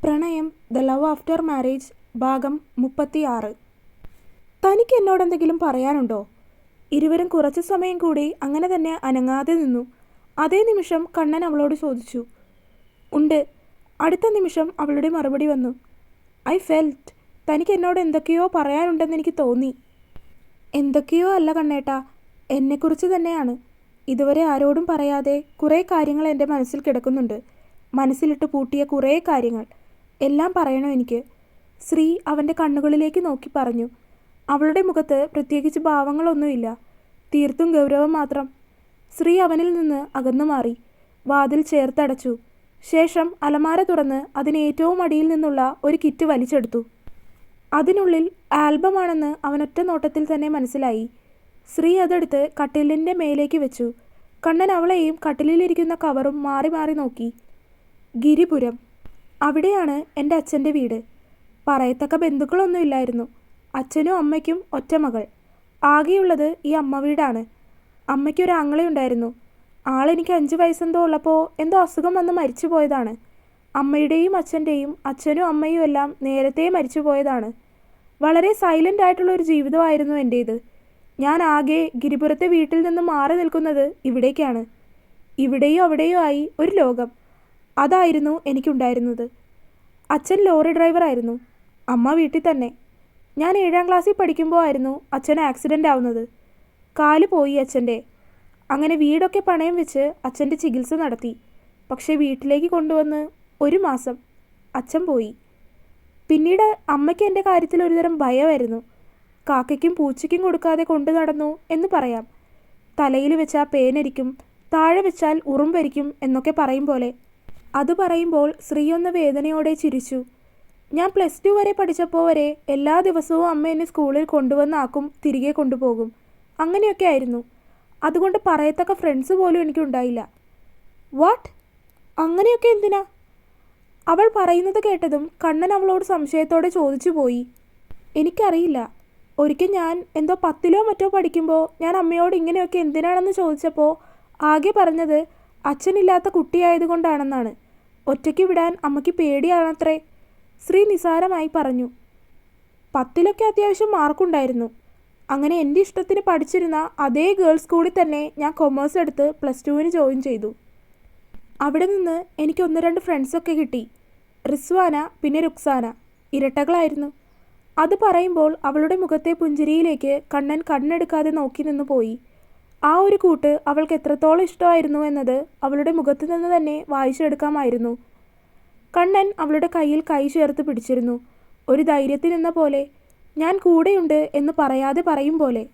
പ്രണയം the love after marriage ഭാഗം 36. തനിക്ക് എന്നോടെന്തെങ്കിലും പറയാനുണ്ടോ? ഇരുവരും കുറച്ചു സമയം കൂടി അങ്ങനെ തന്നെ അനങ്ങാതെ നിന്നു. അതേ നിമിഷം കണ്ണൻ അവളോട് ചോദിച്ചു. ഉണ്ട്. അടുത്ത നിമിഷം അവളുടെ മറുപടി വന്നു. ഐ ഫെൽറ്റ് തനിക്ക് എന്നോട് എന്തൊക്കെയോ പറയാനുണ്ടെന്ന് എനിക്ക് തോന്നി. എന്തൊക്കെയോ അല്ല കണ്ണേട്ടാ, എന്നെക്കുറിച്ച് തന്നെയാണ്. ഇതുവരെ ആരോടും പറയാതെ കുറേ കാര്യങ്ങൾ എൻ്റെ മനസ്സിൽ കിടക്കുന്നുണ്ട്. മനസ്സിലിട്ട് പൂട്ടിയ കുറേ കാര്യങ്ങൾ എല്ലാം പറയണോ എനിക്ക്? ശ്രീ അവൻ്റെ കണ്ണുകളിലേക്ക് നോക്കി പറഞ്ഞു. അവളുടെ മുഖത്ത് പ്രത്യേകിച്ച് ഭാവങ്ങളൊന്നുമില്ല, തീർത്തും ഗൗരവം മാത്രം. ശ്രീ അവനിൽ നിന്ന് അകന്നു മാറി വാതിൽ ചേർത്തടച്ചു. ശേഷം അലമാര തുറന്ന് അതിന് ഏറ്റവും അടിയിൽ നിന്നുള്ള ഒരു കിറ്റ് വലിച്ചെടുത്തു. അതിനുള്ളിൽ ആൽബമാണെന്ന് അവനൊറ്റ നോട്ടത്തിൽ തന്നെ മനസ്സിലായി. ശ്രീ അതെടുത്ത് കട്ടിലിൻ്റെ മേലേക്ക് വെച്ചു. കണ്ണൻ അവളെയും കട്ടിലിലിരിക്കുന്ന കവറും മാറി മാറി നോക്കി. ഗിരിപുരം, അവിടെയാണ് എൻ്റെ അച്ഛൻ്റെ വീട്. പറയത്തക്ക ബന്ധുക്കളൊന്നുമില്ലായിരുന്നു. അച്ഛനും അമ്മയ്ക്കും ഒറ്റ മകൾ. ആകെയുള്ളത് ഈ അമ്മ വീടാണ്. അമ്മയ്ക്കൊരു ആങ്ങളയുണ്ടായിരുന്നു. ആളെനിക്ക് 5 വയസ്സെന്തോ ഉള്ളപ്പോൾ എന്തോ അസുഖം വന്ന് മരിച്ചു പോയതാണ്. അമ്മയുടെയും അച്ഛൻ്റെയും അച്ഛനും അമ്മയും എല്ലാം നേരത്തെ മരിച്ചു പോയതാണ്. വളരെ സൈലൻ്റ് ആയിട്ടുള്ളൊരു ജീവിതമായിരുന്നു എൻ്റേത്. ഞാൻ ആകെ ഗിരിപുരത്തെ വീട്ടിൽ നിന്ന് മാറി നിൽക്കുന്നത് ഇവിടേക്കാണ്. ഇവിടെയോ അവിടെയോ ആയി ഒരു ലോകം. അതായിരുന്നു എനിക്കുണ്ടായിരുന്നത്. അച്ഛൻ ലോറി ഡ്രൈവറായിരുന്നു, അമ്മ വീട്ടിൽ തന്നെ. ഞാൻ 7ാം ക്ലാസ്സിൽ പഠിക്കുമ്പോൾ ആയിരുന്നു അച്ഛന് ആക്സിഡൻ്റ് ആവുന്നത്. കാല് പോയി അച്ഛൻ്റെ. അങ്ങനെ വീടൊക്കെ പണയം വെച്ച് അച്ഛൻ്റെ ചികിത്സ നടത്തി. പക്ഷേ വീട്ടിലേക്ക് കൊണ്ടുവന്ന് 1 മാസം അച്ഛൻ പോയി. പിന്നീട് അമ്മയ്ക്ക് എൻ്റെ കാര്യത്തിൽ ഒരുതരം ഭയമായിരുന്നു. കാക്കയ്ക്കും പൂച്ചയ്ക്കും കൊടുക്കാതെ കൊണ്ടു നടന്നു എന്ന് പറയാം. തലയിൽ വെച്ചാൽ പേനരിക്കും, താഴെ വെച്ചാൽ ഉറുമ്പരിക്കും എന്നൊക്കെ പറയും പോലെ. അത് പറയുമ്പോൾ ശ്രീ ഒന്ന് വേദനയോടെ ചിരിച്ചു. ഞാൻ +2 വരെ പഠിച്ചപ്പോൾ വരെ എല്ലാ ദിവസവും അമ്മ എന്നെ സ്കൂളിൽ കൊണ്ടുവന്നാക്കും, തിരികെ കൊണ്ടുപോകും. അങ്ങനെയൊക്കെ ആയിരുന്നു. അതുകൊണ്ട് പറയത്തക്ക ഫ്രണ്ട്സ് പോലും എനിക്കുണ്ടായില്ല. വാട്ട്? അങ്ങനെയൊക്കെ എന്തിനാ? അവൾ പറയുന്നത് കേട്ടതും കണ്ണൻ അവളോട് സംശയത്തോടെ ചോദിച്ചു പോയി. എനിക്കറിയില്ല. ഒരിക്കൽ ഞാൻ എന്തോ 10ലോ മറ്റോ പഠിക്കുമ്പോൾ ഞാൻ അമ്മയോട് ഇങ്ങനെയൊക്കെ എന്തിനാണെന്ന് ചോദിച്ചപ്പോൾ ആകെ പറഞ്ഞത് അച്ഛനില്ലാത്ത കുട്ടിയായതുകൊണ്ടാണെന്നാണ്. ഒറ്റയ്ക്ക് വിടാൻ അമ്മയ്ക്ക് പേടിയാണത്രേ. ശ്രീ നിസാരമായി പറഞ്ഞു. 10ലൊക്കെ അത്യാവശ്യം മാർക്കുണ്ടായിരുന്നു. അങ്ങനെ എൻ്റെ ഇഷ്ടത്തിന് പഠിച്ചിരുന്ന അതേ ഗേൾസ് സ്കൂളിൽ തന്നെ ഞാൻ കൊമേഴ്സ് എടുത്ത് +2-ന് ജോയിൻ ചെയ്തു. അവിടെ നിന്ന് എനിക്ക് 1-2 ഫ്രണ്ട്സൊക്കെ കിട്ടി. റിസ്വാന, പിന്നെ രുക്സാന. ഇരട്ടകളായിരുന്നു. അത് പറയുമ്പോൾ അവളുടെ മുഖത്തെ പുഞ്ചിരിയിലേക്ക് കണ്ണൻ കണ്ണെടുക്കാതെ നോക്കി നിന്നു പോയി. ആ ഒരു കൂട്ട് അവൾക്ക് എത്രത്തോളം ഇഷ്ടമായിരുന്നു എന്നത് അവളുടെ മുഖത്ത് നിന്ന് തന്നെ വായിച്ചെടുക്കാമായിരുന്നു. കണ്ണൻ അവളുടെ കയ്യിൽ കൈ ചേർത്ത് പിടിച്ചിരുന്നു. ഒരു ധൈര്യത്തിനെന്ന പോലെ, ഞാൻ കൂടെയുണ്ട് എന്ന് പറയാതെ പറയും പോലെ.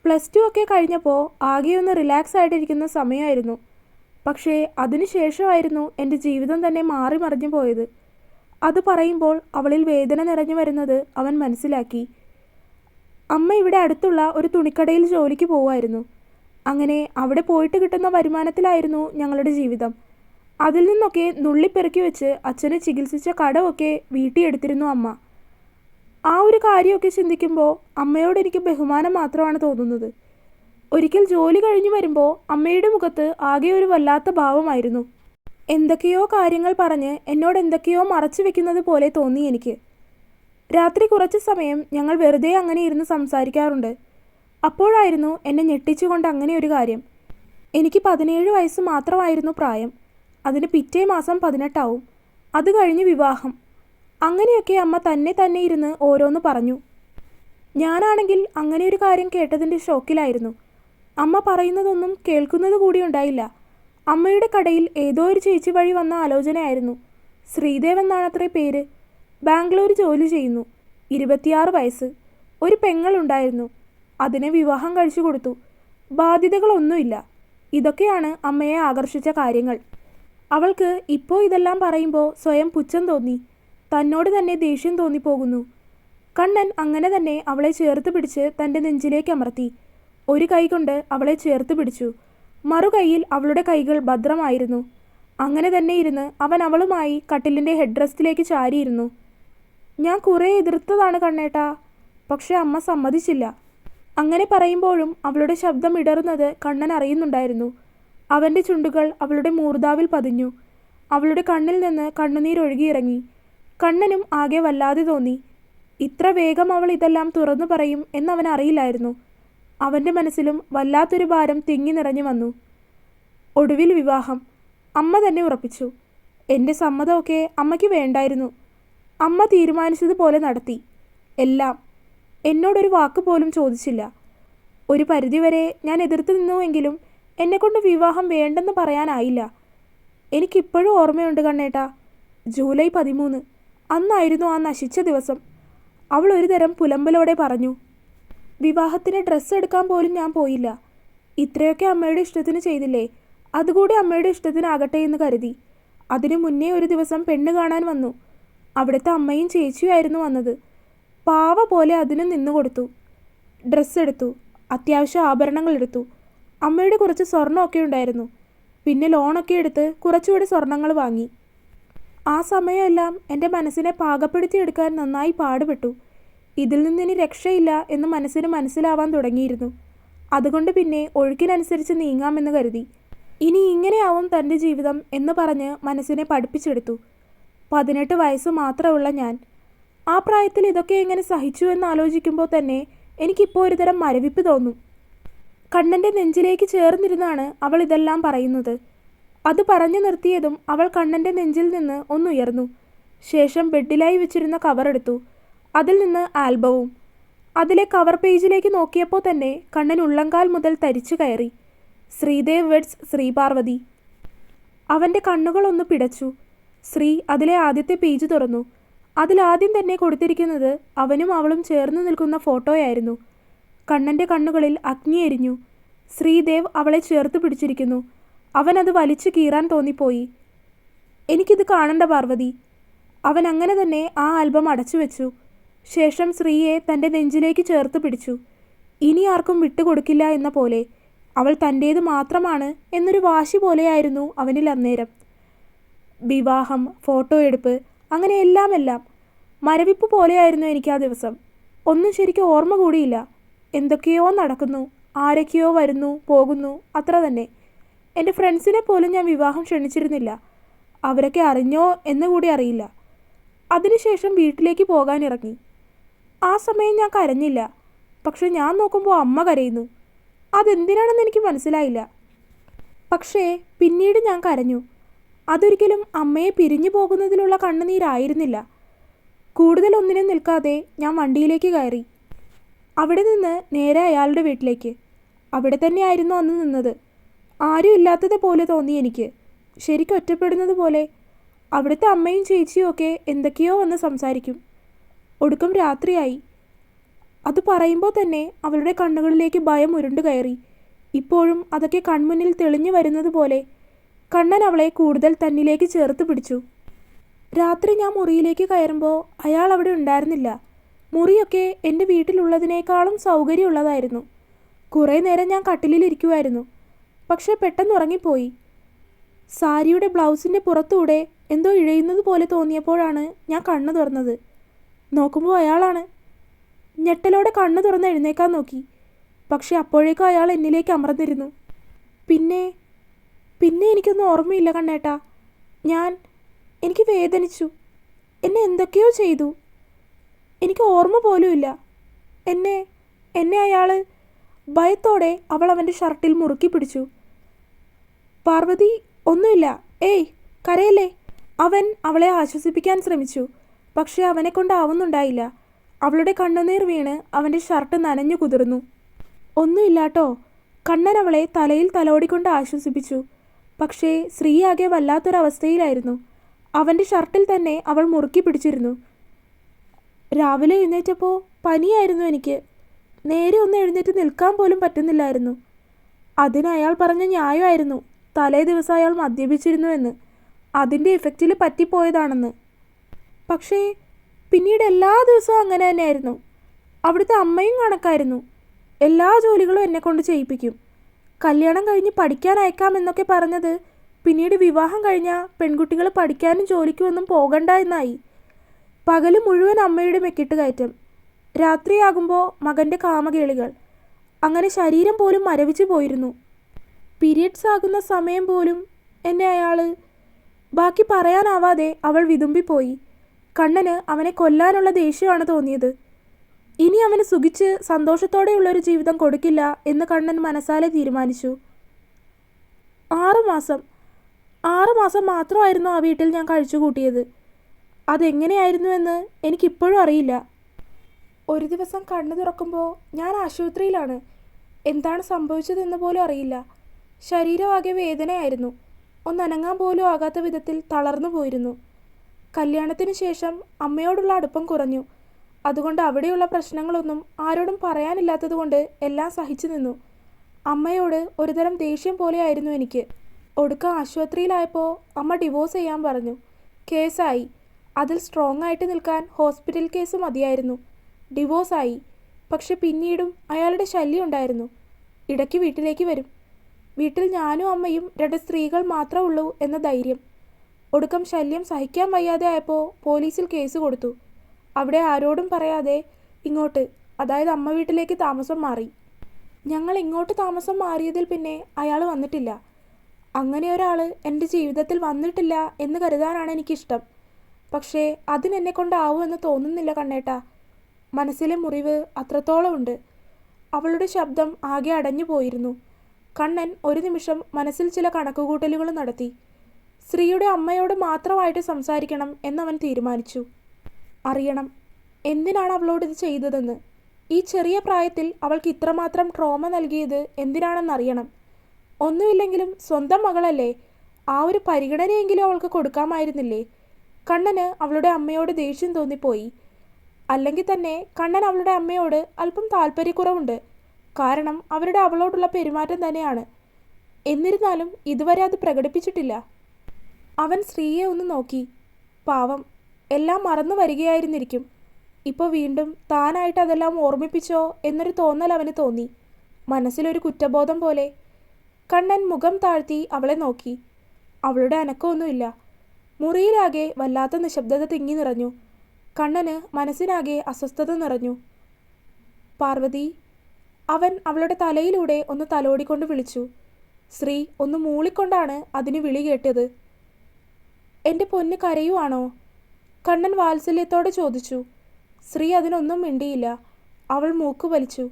+2 ഒക്കെ കഴിഞ്ഞപ്പോൾ ആകെയൊന്ന് റിലാക്സ് ആയിട്ടിരിക്കുന്ന സമയമായിരുന്നു. പക്ഷേ അതിനുശേഷമായിരുന്നു എൻ്റെ ജീവിതം തന്നെ മാറി മറിഞ്ഞു പോയത്. അത് പറയുമ്പോൾ അവളിൽ വേദന നിറഞ്ഞു വരുന്നത് അവൻ മനസ്സിലാക്കി. അമ്മ ഇവിടെ അടുത്തുള്ള ഒരു തുണിക്കടയിൽ ജോലിക്ക് പോവുമായിരുന്നു. അങ്ങനെ അവിടെ പോയിട്ട് കിട്ടുന്ന വരുമാനത്തിലായിരുന്നു ഞങ്ങളുടെ ജീവിതം. അതിൽ നിന്നൊക്കെ നുള്ളിപ്പെറുക്കി വെച്ച് അച്ഛനെ ചികിത്സിച്ച കടമൊക്കെ വീട്ടിയെടുത്തിരുന്നു അമ്മ. ആ ഒരു കാര്യമൊക്കെ ചിന്തിക്കുമ്പോൾ അമ്മയോട് എനിക്ക് ബഹുമാനം മാത്രമാണ് തോന്നുന്നത്. ഒരിക്കൽ ജോലി കഴിഞ്ഞു വരുമ്പോൾ അമ്മയുടെ മുഖത്ത് ആകെ ഒരു വല്ലാത്ത ഭാവമായിരുന്നു. എന്തൊക്കെയോ കാര്യങ്ങൾ പറഞ്ഞ് എന്നോട് എന്തൊക്കെയോ മറച്ചു വെക്കുന്നത് പോലെ തോന്നി എനിക്ക്. രാത്രി കുറച്ച് സമയം ഞങ്ങൾ വെറുതെ അങ്ങനെ ഇരുന്ന് സംസാരിക്കാറുണ്ട്. അപ്പോഴായിരുന്നു എന്നെ ഞെട്ടിച്ചുകൊണ്ട് അങ്ങനെ ഒരു കാര്യം. എനിക്ക് 17 വയസ്സ് മാത്രമായിരുന്നു പ്രായം. അതിന് പിറ്റേ മാസം 18 ആവും. അത് കഴിഞ്ഞ് വിവാഹം. അങ്ങനെയൊക്കെ അമ്മ തന്നെ ഇരുന്ന് ഓരോന്ന് പറഞ്ഞു. ഞാനാണെങ്കിൽ അങ്ങനെ ഒരു കാര്യം കേട്ടതിൻ്റെ ഷോക്കിലായിരുന്നു. അമ്മ പറയുന്നതൊന്നും കേൾക്കുന്നത് കൂടി ഉണ്ടായില്ല. അമ്മയുടെ കടയിൽ ഏതോ ഒരു ചേച്ചി വഴി വന്ന ആലോചനയായിരുന്നു. ശ്രീദേവ് എന്നാണത്രേ പേര്. ബാംഗ്ലൂർ ജോലി ചെയ്യുന്നു. 26 വയസ്സ്. ഒരു പെങ്ങളുണ്ടായിരുന്നു. അതിനെ വിവാഹം കഴിച്ചു കൊടുത്തു. ബാധ്യതകളൊന്നുമില്ല. ഇതൊക്കെയാണ് അമ്മയെ ആകർഷിച്ച കാര്യങ്ങൾ. അവൾക്ക് ഇപ്പോൾ ഇതെല്ലാം പറയുമ്പോൾ സ്വയം പുച്ഛം തോന്നി. തന്നോട് തന്നെ ദേഷ്യം തോന്നിപ്പോകുന്നു. കണ്ണൻ അങ്ങനെ തന്നെ അവളെ ചേർത്ത് പിടിച്ച് തൻ്റെ നെഞ്ചിലേക്ക് അമർത്തി. ഒരു കൈ കൊണ്ട് അവളെ ചേർത്ത് പിടിച്ചു. മറുകൈയിൽ അവളുടെ കൈകൾ ഭദ്രമായിരുന്നു. അങ്ങനെ തന്നെ ഇരുന്ന് അവൻ അവളുമായി കട്ടിലിൻ്റെ ഹെഡ് റെസ്റ്റിലേക്ക് ചാരിയിരുന്നു. ഞാൻ കുറേ എതിർത്തതാണ് കണ്ണേട്ടാ, പക്ഷെ അമ്മ സമ്മതിച്ചില്ല. അങ്ങനെ പറയുമ്പോഴും അവളുടെ ശബ്ദം ഇടറുന്നത് കണ്ണൻ അറിയുന്നുണ്ടായിരുന്നു. അവൻ്റെ ചുണ്ടുകൾ അവളുടെ മൂർധാവിൽ പതിഞ്ഞു. അവളുടെ കണ്ണിൽ നിന്ന് കണ്ണുനീരൊഴുകിയിറങ്ങി. കണ്ണനും ആകെ വല്ലാതെ തോന്നി. ഇത്ര വേഗം അവൾ ഇതെല്ലാം തുറന്നു പറയും എന്നവൻ അറിയില്ലായിരുന്നു. അവൻ്റെ മനസ്സിലും വല്ലാത്തൊരു ഭാരം തിങ്ങി നിറഞ്ഞു വന്നു. ഒടുവിൽ വിവാഹം അമ്മ തന്നെ ഉറപ്പിച്ചു. എൻ്റെ സമ്മതമൊക്കെ അമ്മയ്ക്ക് വേണ്ടായിരുന്നു. അമ്മ തീരുമാനിച്ചതുപോലെ നടത്തി എല്ലാം. എന്നോടൊരു വാക്ക് പോലും ചോദിച്ചില്ല. ഒരു പരിധിവരെ ഞാൻ എതിർത്ത് നിന്നുവെങ്കിലും എന്നെക്കൊണ്ട് വിവാഹം വേണ്ടെന്ന് പറയാനായില്ല. എനിക്കിപ്പോഴും ഓർമ്മയുണ്ട് കണ്ണേട്ടാ, ജൂലൈ 13 അന്നായിരുന്നു ആ നശിച്ച ദിവസം. അവൾ ഒരു തരം പുലമ്പലോടെ പറഞ്ഞു. വിവാഹത്തിന് ഡ്രസ്സ് എടുക്കാൻ പോലും ഞാൻ പോയില്ല. ഇത്രയൊക്കെ അമ്മയുടെ ഇഷ്ടത്തിന് ചെയ്തില്ലേ, അതുകൂടി അമ്മയുടെ ഇഷ്ടത്തിനാകട്ടെ എന്ന് കരുതി. അതിനു മുന്നേ ഒരു ദിവസം പെണ്ണ് കാണാൻ വന്നു. അവിടുത്തെ അമ്മയും ചേച്ചിയുമായിരുന്നു വന്നത്. പാവ പോലെ അതിന് നിന്നു കൊടുത്തു. ഡ്രസ്സ് എടുത്തു, അത്യാവശ്യം ആഭരണങ്ങൾ എടുത്തു. അമ്മയുടെ കുറച്ച് സ്വർണ്ണമൊക്കെ ഉണ്ടായിരുന്നു. പിന്നെ ലോണൊക്കെ എടുത്ത് കുറച്ചുകൂടി സ്വർണ്ണങ്ങൾ വാങ്ങി. ആ സമയമെല്ലാം എൻ്റെ മനസ്സിനെ പാകപ്പെടുത്തിയെടുക്കാൻ നന്നായി പാടുപെട്ടു. ഇതിൽ നിന്നിനി രക്ഷയില്ല എന്ന് മനസ്സിന് മനസ്സിലാവാൻ തുടങ്ങിയിരുന്നു. അതുകൊണ്ട് പിന്നെ ഒഴുക്കിനനുസരിച്ച് നീങ്ങാമെന്ന് കരുതി. ഇനി ഇങ്ങനെയാവും തൻ്റെ ജീവിതം എന്ന് പറഞ്ഞ് മനസ്സിനെ പഠിപ്പിച്ചെടുത്തു. 18 വയസ്സ് മാത്രമുള്ള ഞാൻ ആ പ്രായത്തിൽ ഇതൊക്കെ എങ്ങനെ സഹിച്ചു എന്നാലോചിക്കുമ്പോൾ തന്നെ എനിക്കിപ്പോൾ ഒരുതരം മരവിപ്പ് തോന്നും. കണ്ണൻ്റെ നെഞ്ചിലേക്ക് ചേർന്നിരുന്നാണ് അവൾ ഇതെല്ലാം പറയുന്നത്. അത് പറഞ്ഞു നിർത്തിയതും അവൾ കണ്ണൻ്റെ നെഞ്ചിൽ നിന്ന് ഒന്നുയർന്നു. ശേഷം ബെഡിലായി വെച്ചിരുന്ന കവറെടുത്തു. അതിൽ നിന്ന് ആൽബവും. അതിലെ കവർ പേജിലേക്ക് നോക്കിയപ്പോൾ തന്നെ കണ്ണൻ ഉള്ളങ്കാൽ മുതൽ തരിച്ചു കയറി. ശ്രീദേവ് വെഡ്സ് ശ്രീപാർവതി. അവൻ്റെ കണ്ണുകളൊന്ന് പിടച്ചു. ശ്രീ അതിലെ ആദ്യത്തെ പേജ് തുറന്നു. അതിലാദ്യം തന്നെ കൊടുത്തിരിക്കുന്നത് അവനും അവളും ചേർന്ന് നിൽക്കുന്ന ഫോട്ടോയായിരുന്നു. കണ്ണൻ്റെ കണ്ണുകളിൽ അഗ്നി എരിഞ്ഞു. ശ്രീദേവ് അവളെ ചേർത്ത് പിടിച്ചിരിക്കുന്നു. അവനത് വലിച്ചു കീറാൻ തോന്നിപ്പോയി. എനിക്കിത് കാണണ്ട പാർവതി. അവൻ അങ്ങനെ തന്നെ ആ ആൽബം അടച്ചു വെച്ചു. ശേഷം ശ്രീയെ തൻ്റെ നെഞ്ചിലേക്ക് ചേർത്ത് പിടിച്ചു. ഇനി ആർക്കും വിട്ടുകൊടുക്കില്ല എന്ന പോലെ. അവൾ തൻ്റേത് മാത്രമാണ് എന്നൊരു വാശി പോലെയായിരുന്നു അവനിൽ അന്നേരം. വിവാഹം, ഫോട്ടോ എടുപ്പ്, അങ്ങനെ എല്ലാം മരവിപ്പ് പോലെയായിരുന്നു എനിക്ക് ആ ദിവസം. ഒന്നും ശരിക്കും ഓർമ്മ കൂടിയില്ല. എന്തൊക്കെയോ നടക്കുന്നു, ആരൊക്കെയോ വരുന്നു പോകുന്നു, അത്ര തന്നെ. എൻ്റെ ഫ്രണ്ട്സിനെ പോലും ഞാൻ വിവാഹം ക്ഷണിച്ചിരുന്നില്ല. അവരൊക്കെ അറിഞ്ഞോ എന്നുകൂടി അറിയില്ല. അതിനുശേഷം വീട്ടിലേക്ക് പോകാനിറങ്ങി. ആ സമയം ഞാൻ കരഞ്ഞില്ല. പക്ഷെ ഞാൻ നോക്കുമ്പോൾ അമ്മ കരയുന്നു. അതെന്തിനാണെന്ന് എനിക്ക് മനസ്സിലായില്ല. പക്ഷേ പിന്നീട് ഞാൻ കരഞ്ഞു. അതൊരിക്കലും അമ്മയെ പിരിഞ്ഞു പോകുന്നതിലുള്ള കണ്ണുനീരായിരുന്നില്ല. കൂടുതൽ ഒന്നിനും നിൽക്കാതെ ഞാൻ വണ്ടിയിലേക്ക് കയറി. അവിടെ നിന്ന് നേരെ അയാളുടെ വീട്ടിലേക്ക്. അവിടെ തന്നെയായിരുന്നു അന്ന് നിന്നത്. ആരും ഇല്ലാത്തത് പോലെ തോന്നി എനിക്ക്. ശരിക്കും ഒറ്റപ്പെടുന്നത് പോലെ. അവിടുത്തെ അമ്മയും ചേച്ചിയും ഒക്കെ എന്തൊക്കെയോ വന്ന് സംസാരിക്കും. ഒടുക്കം രാത്രിയായി. അത് പറയുമ്പോൾ തന്നെ അവളുടെ കണ്ണുകളിലേക്ക് ഭയം ഉരുണ്ടു കയറി. ഇപ്പോഴും അതൊക്കെ കൺമുന്നിൽ തെളിഞ്ഞു വരുന്നത് പോലെ. കണ്ണൻ അവളെ കൂടുതൽ തന്നിലേക്ക് ചേർത്ത് പിടിച്ചു. രാത്രി ഞാൻ മുറിയിലേക്ക് കയറുമ്പോൾ അയാൾ അവിടെ ഉണ്ടായിരുന്നില്ല. മുറിയൊക്കെ എൻ്റെ വീട്ടിലുള്ളതിനേക്കാളും സൗകര്യമുള്ളതായിരുന്നു. കുറേ നേരം ഞാൻ കട്ടിലിരിക്കുമായിരുന്നു. പക്ഷേ പെട്ടെന്ന് ഉറങ്ങിപ്പോയി. സാരിയുടെ ബ്ലൗസിൻ്റെ പുറത്തൂടെ എന്തോ ഇഴയുന്നത് പോലെ തോന്നിയപ്പോഴാണ് ഞാൻ കണ്ണു തുറന്നത്. നോക്കുമ്പോൾ അയാളാണ്. ഞെട്ടലോടെ കണ്ണു തുറന്ന് എഴുന്നേക്കാൻ നോക്കി. പക്ഷെ അപ്പോഴേക്കും അയാൾ എന്നിലേക്ക് അമർന്നിരുന്നു. പിന്നെ എനിക്കൊന്നും ഓർമ്മയില്ല കണ്ണേട്ടാ. എനിക്ക് വേദനിച്ചു. എന്നെ എന്തൊക്കെയോ ചെയ്തു. എനിക്ക് ഓർമ്മ പോലുമില്ല. എന്നെ അയാൾ ഭയത്തോടെ അവൾ അവൻ്റെ ഷർട്ടിൽ മുറുക്കി പിടിച്ചു. പാർവതി, ഒന്നുമില്ല, ഏയ് കരയല്ലേ. അവൻ അവളെ ആശ്വസിപ്പിക്കാൻ ശ്രമിച്ചു. പക്ഷേ അവനെ കൊണ്ടാവുന്നുണ്ടായില്ല. അവളുടെ കണ്ണുനീർ വീണ് അവൻ്റെ ഷർട്ട് നനഞ്ഞു കുതിർന്നു. ഒന്നുമില്ലാട്ടോ. കണ്ണൻ അവളെ തലയിൽ തലോടിക്കൊണ്ട് ആശ്വസിപ്പിച്ചു. പക്ഷേ ശ്രീയാകെ വല്ലാത്തൊരവസ്ഥയിലായിരുന്നു. അവൻ്റെ ഷർട്ടിൽ തന്നെ അവൾ മുറുക്കി പിടിച്ചിരുന്നു. രാവിലെ എഴുന്നേറ്റപ്പോൾ പനിയായിരുന്നു എനിക്ക്. നേരെ ഒന്ന് എഴുന്നേറ്റ് നിൽക്കാൻ പോലും പറ്റുന്നില്ലായിരുന്നു. അതിന് അയാൾ പറഞ്ഞ ന്യായമായിരുന്നു. തലേ ദിവസം അയാൾ മദ്യപിച്ചിരുന്നു എന്ന്. അതിൻ്റെ ഇഫക്റ്റിൽ പറ്റിപ്പോയതാണെന്ന്. പക്ഷേ പിന്നീട് എല്ലാ ദിവസവും അങ്ങനെ തന്നെയായിരുന്നു. അവിടുത്തെ അമ്മയും കണക്കായിരുന്നു. എല്ലാ ജോലികളും എന്നെക്കൊണ്ട് ചെയ്യിപ്പിക്കും. കല്യാണം കഴിഞ്ഞ് പഠിക്കാൻ അയക്കാമെന്നൊക്കെ പറഞ്ഞത് പിന്നീട് വിവാഹം കഴിഞ്ഞാൽ പെൺകുട്ടികൾ പഠിക്കാനും ജോലിക്കുമൊന്നും പോകണ്ട എന്നായി. പകൽ മുഴുവൻ അമ്മയുടെ മെക്കിട്ട് കയറ്റം. രാത്രിയാകുമ്പോൾ മകൻ്റെ കാമകേളികൾ. അങ്ങനെ ശരീരം പോലും മരവിച്ചു പോയിരുന്നു. പീരിയഡ്സ് ആകുന്ന സമയം പോലും എന്നെ അയാൾ. ബാക്കി പറയാനാവാതെ അവൾ വിതുമ്പിപ്പോയി. കണ്ണന് അവനെ കൊല്ലാനുള്ള ദേഷ്യമാണ് തോന്നിയത്. ഇനി അവന് സുഖിച്ച് സന്തോഷത്തോടെയുള്ളൊരു ജീവിതം കൊടുക്കില്ല എന്ന് കണ്ണൻ മനസ്സാലെ തീരുമാനിച്ചു. 6 മാസം മാത്രമായിരുന്നു ആ വീട്ടിൽ ഞാൻ കഴിച്ചുകൂട്ടിയത്. അതെങ്ങനെയായിരുന്നുവെന്ന് എനിക്കിപ്പോഴും അറിയില്ല. ഒരു ദിവസം കണ്ണു തുറക്കുമ്പോൾ ഞാൻ ആശുപത്രിയിലാണ്. എന്താണ് സംഭവിച്ചതെന്ന് പോലും അറിയില്ല. ശരീരമാകെ വേദനയായിരുന്നു. ഒന്നനങ്ങാൻ പോലും ആകാത്ത വിധത്തിൽ തളർന്നു പോയിരുന്നു. കല്യാണത്തിന് ശേഷം അമ്മയോടുള്ള അടുപ്പം കുറഞ്ഞു. അതുകൊണ്ട് അവിടെയുള്ള പ്രശ്നങ്ങളൊന്നും ആരോടും പറയാനില്ലാത്തതുകൊണ്ട് എല്ലാം സഹിച്ചു നിന്നു. അമ്മയോട് ഒരുതരം ദേഷ്യം പോലെയായിരുന്നു എനിക്ക്. ഒടുക്കം ആശുപത്രിയിലായപ്പോൾ അമ്മ ഡിവോഴ്സ് ചെയ്യാൻ പറഞ്ഞു. കേസായി. അതിൽ സ്ട്രോങ് ആയിട്ട് നിൽക്കാൻ ഹോസ്പിറ്റൽ കേസ് മതിയായിരുന്നു. ഡിവോഴ്സായി. പക്ഷെ പിന്നീടും അയാളുടെ ശല്യം ഉണ്ടായിരുന്നു. ഇടയ്ക്ക് വീട്ടിലേക്ക് വരും. വീട്ടിൽ ഞാനും അമ്മയും 2 സ്ത്രീകൾ മാത്രമേ ഉള്ളൂ എന്ന ധൈര്യം. ഒടുക്കം ശല്യം സഹിക്കാൻ വയ്യാതെ ആയപ്പോൾ പോലീസിൽ കേസ് കൊടുത്തു. അവിടെ ആരോടും പറയാതെ ഇങ്ങോട്ട്, അതായത് അമ്മ വീട്ടിലേക്ക് താമസം മാറി. ഞങ്ങൾ ഇങ്ങോട്ട് താമസം മാറിയതിൽ പിന്നെ അയാൾ വന്നിട്ടില്ല. അങ്ങനെ ഒരാൾ എൻ്റെ ജീവിതത്തിൽ വന്നിട്ടില്ല എന്ന് കരുതാനാണ് എനിക്കിഷ്ടം. പക്ഷേ അതിനെന്നെ കൊണ്ടാവുമെന്ന് തോന്നുന്നില്ല കണ്ണേട്ടാ. മനസ്സിലെ മുറിവ് അത്രത്തോളം ഉണ്ട്. അവളുടെ ശബ്ദം ആകെ അടഞ്ഞു പോയിരുന്നു. കണ്ണൻ ഒരു നിമിഷം മനസ്സിൽ ചില കണക്കുകൂട്ടലുകൾ നടത്തി. ശ്രീയുടെ അമ്മയോട് മാത്രമായിട്ട് സംസാരിക്കണം എന്നവൻ തീരുമാനിച്ചു. അറിയണം എന്തിനാണ് അവളോട് ഇത് ചെയ്തതെന്ന്. ഈ ചെറിയ പ്രായത്തിൽ അവൾക്ക് ഇത്രമാത്രം ട്രോമ നൽകിയത് എന്തിനാണെന്നറിയണം. ഒന്നുമില്ലെങ്കിലും സ്വന്തം മകളല്ലേ, ആ ഒരു പരിഗണനയെങ്കിലും അവൾക്ക് കൊടുക്കാമായിരുന്നില്ലേ? കണ്ണന് അവളുടെ അമ്മയോട് ദേഷ്യം തോന്നിപ്പോയി. അല്ലെങ്കിൽ തന്നെ കണ്ണൻ അവളുടെ അമ്മയോട് അല്പം താല്പര്യക്കുറവുണ്ട്. കാരണം അവരുടെ അവളോടുള്ള പെരുമാറ്റം തന്നെയാണ്. എന്നിരുന്നാലും ഇതുവരെ അത് പ്രകടിപ്പിച്ചിട്ടില്ല. അവൻ ശ്രീയെ ഒന്ന് നോക്കി. പാവം, എല്ലാം മറന്നു വരികയായിരുന്നിരിക്കും. ഇപ്പോൾ വീണ്ടും താനായിട്ട് അതെല്ലാം ഓർമ്മിപ്പിച്ചോ എന്നൊരു തോന്നൽ അവന് തോന്നി. മനസ്സിലൊരു കുറ്റബോധം പോലെ. കണ്ണൻ മുഖം താഴ്ത്തി അവളെ നോക്കി. അവളുടെ അനക്കമൊന്നുമില്ല. മുറിയിലാകെ വല്ലാത്ത നിശബ്ദത തിങ്ങി നിറഞ്ഞു. കണ്ണന് മനസ്സിനാകെ അസ്വസ്ഥത നിറഞ്ഞു. പാർവതി. അവൻ അവളുടെ തലയിലൂടെ ഒന്ന് തലോടിക്കൊണ്ട് വിളിച്ചു. ശ്രീ ഒന്ന് മൂളിക്കൊണ്ടാണ് അതിന് വിളി കേട്ടത്. എൻ്റെ പൊന്ന് കരയുവാണോ? കണ്ണൻ വാത്സല്യത്തോടെ ചോദിച്ചു. ശ്രീ അതിനൊന്നും മിണ്ടിയില്ല. അവൾ മൂക്ക് വലിച്ചു.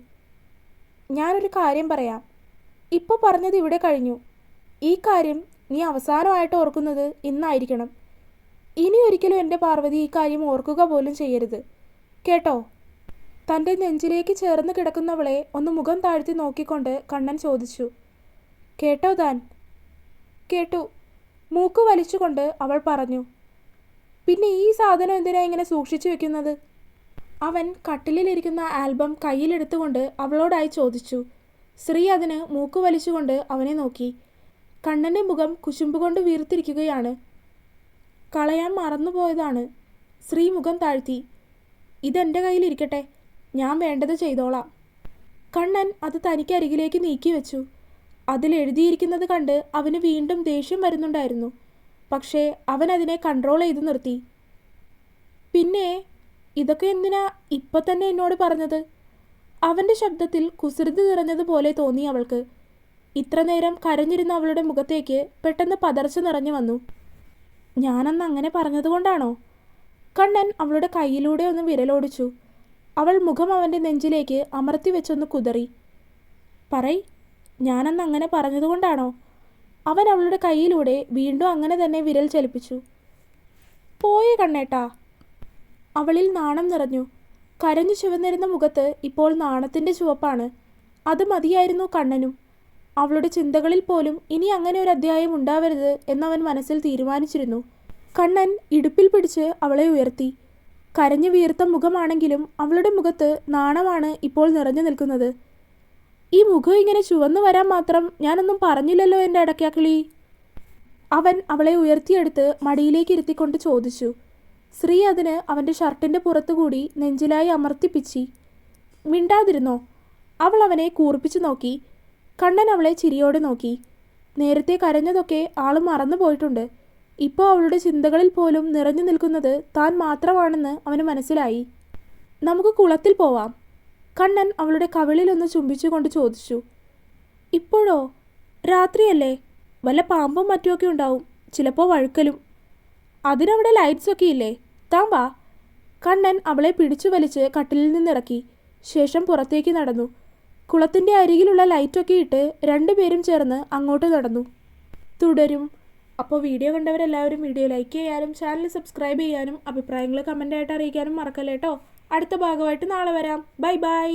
ഞാനൊരു കാര്യം പറയാം. ഇപ്പോൾ പറഞ്ഞത് ഇവിടെ കഴിഞ്ഞു. ഈ കാര്യം നീ അവസാനമായിട്ട് ഓർക്കുന്നത് ഇന്നായിരിക്കണം. ഇനി ഒരിക്കലും എൻ്റെ പാർവതി ഈ കാര്യം ഓർക്കുക പോലും ചെയ്യരുത്, കേട്ടോ? തൻ്റെ നെഞ്ചിലേക്ക് ചേർന്ന് കിടക്കുന്നവളെ ഒന്ന് മുഖം താഴ്ത്തി നോക്കിക്കൊണ്ട് കണ്ണൻ ചോദിച്ചു. കേട്ടോ താൻ? കേട്ടു. മൂക്ക് വലിച്ചുകൊണ്ട് അവൾ പറഞ്ഞു. പിന്നെ ഈ സാധനം എന്തിനാ ഇങ്ങനെ സൂക്ഷിച്ചു വെക്കുന്നത്? അവൻ കട്ടിലിലിരിക്കുന്ന ആൽബം കയ്യിലെടുത്തുകൊണ്ട് അവളോടായി ചോദിച്ചു. ശ്രീ അതിന് മൂക്ക് വലിച്ചുകൊണ്ട് അവനെ നോക്കി. കണ്ണൻ്റെ മുഖം കുശുമ്പുകൊണ്ട് വീർത്തിരിക്കുകയാണ്. കളയാൻ മറന്നുപോയതാണ്. ശ്രീ മുഖം താഴ്ത്തി. ഇതെൻ്റെ കയ്യിലിരിക്കട്ടെ, ഞാൻ വേണ്ടത് ചെയ്തോളാം. കണ്ണൻ അത് തനിക്കരികിലേക്ക് നീക്കി വെച്ചു. അതിലെഴുതിയിരിക്കുന്നത് കണ്ട് അവന് വീണ്ടും ദേഷ്യം വരുന്നുണ്ടായിരുന്നു. പക്ഷേ അവൻ അതിനെ കൺട്രോൾ ചെയ്ത് നിർത്തി. പിന്നെ ഇതൊക്കെ എന്തിനാ ഇപ്പം തന്നെ എന്നോട് പറഞ്ഞത്? അവൻ്റെ ശബ്ദത്തിൽ കുസൃതി നിറഞ്ഞതുപോലെ തോന്നി അവൾക്ക്. ഇത്ര നേരം കരഞ്ഞിരുന്ന അവളുടെ മുഖത്തേക്ക് പെട്ടെന്ന് പതർച്ച നിറഞ്ഞു വന്നു. ഞാനന്ന് അങ്ങനെ പറഞ്ഞതുകൊണ്ടാണോ? കണ്ണൻ അവളുടെ കയ്യിലൂടെ ഒന്ന് വിരലോടിച്ചു. അവൾ മുഖം അവൻ്റെ നെഞ്ചിലേക്ക് അമർത്തി വെച്ചൊന്ന് കുതറി. പറയ്, ഞാനന്ന് അങ്ങനെ പറഞ്ഞതുകൊണ്ടാണോ? അവൻ അവളുടെ കയ്യിലൂടെ വീണ്ടും അങ്ങനെ തന്നെ വിരൽ ചലിപ്പിച്ചു. പോയേ കണ്ണേട്ടാ. അവളിൽ നാണം നിറഞ്ഞു. കരഞ്ഞു ചുവന്നിരുന്ന മുഖത്ത് ഇപ്പോൾ നാണത്തിൻ്റെ ചുവപ്പാണ്. അത് മതിയായിരുന്നു കണ്ണനും. അവളുടെ ചിന്തകളിൽ പോലും ഇനി അങ്ങനെ ഒരു അധ്യായം ഉണ്ടാവരുത് എന്നവൻ മനസ്സിൽ തീരുമാനിച്ചിരുന്നു. കണ്ണൻ ഇടുപ്പിൽ പിടിച്ച് അവളെ ഉയർത്തി. കരഞ്ഞു വീർത്ത മുഖമാണെങ്കിലും അവളുടെ മുഖത്ത് നാണമാണ് ഇപ്പോൾ നിറഞ്ഞു നിൽക്കുന്നത്. ഈ മുഖം ഇങ്ങനെ ചുവന്നു വരാൻ മാത്രം ഞാനൊന്നും പറഞ്ഞില്ലല്ലോ എൻ്റെ അടക്കാക്കിളി. അവൻ അവളെ ഉയർത്തിയെടുത്ത് മടിയിലേക്ക് ഇരുത്തിക്കൊണ്ട് ചോദിച്ചു. ശ്രീ അതിന് അവൻ്റെ ഷർട്ടിൻ്റെ പുറത്തുകൂടി നെഞ്ചിലായി അമർത്തിപ്പിച്ചി. മിണ്ടാതിരുന്നോ? അവൾ അവനെ കൂർപ്പിച്ചു നോക്കി. കണ്ണൻ അവളെ ചിരിയോടെ നോക്കി. നേരത്തെ കരഞ്ഞതൊക്കെ ആൾ മറന്നു പോയിട്ടുണ്ട്. ഇപ്പോൾ അവളുടെ ചിന്തകളിൽ പോലും നിറഞ്ഞു നിൽക്കുന്നത് താൻ മാത്രമാണെന്ന് അവന് മനസ്സിലായി. നമുക്ക് കുളത്തിൽ പോവാം. കണ്ണൻ അവളുടെ കവിളിലൊന്ന് ചുംബിച്ചുകൊണ്ട് ചോദിച്ചു. ഇപ്പോഴോ? രാത്രിയല്ലേ, വല്ല പാമ്പും മറ്റുമൊക്കെ ഉണ്ടാവും, ചിലപ്പോൾ വഴുക്കലും. അതിനവിടെ ലൈറ്റ്സൊക്കെ ഇല്ലേ? താൻ വാ. കണ്ണൻ അവളെ പിടിച്ചു വലിച്ച് കട്ടിലിൽ നിന്നിറക്കി. ശേഷം പുറത്തേക്ക് നടന്നു. കുളത്തിൻ്റെ അരികിലുള്ള ലൈറ്റൊക്കെ ഇട്ട് രണ്ടുപേരും ചേർന്ന് അങ്ങോട്ട് നടന്നു. തുടരും. അപ്പോൾ വീഡിയോ കണ്ടവരെല്ലാവരും വീഡിയോ ലൈക്ക് ചെയ്യാനും ചാനൽ സബ്സ്ക്രൈബ് ചെയ്യാനും അഭിപ്രായങ്ങൾ കമൻ്റായിട്ട് അറിയിക്കാനും മറക്കല്ലേ കേട്ടോ. അടുത്ത ഭാഗമായിട്ട് നാളെ വരാം. Bye bye.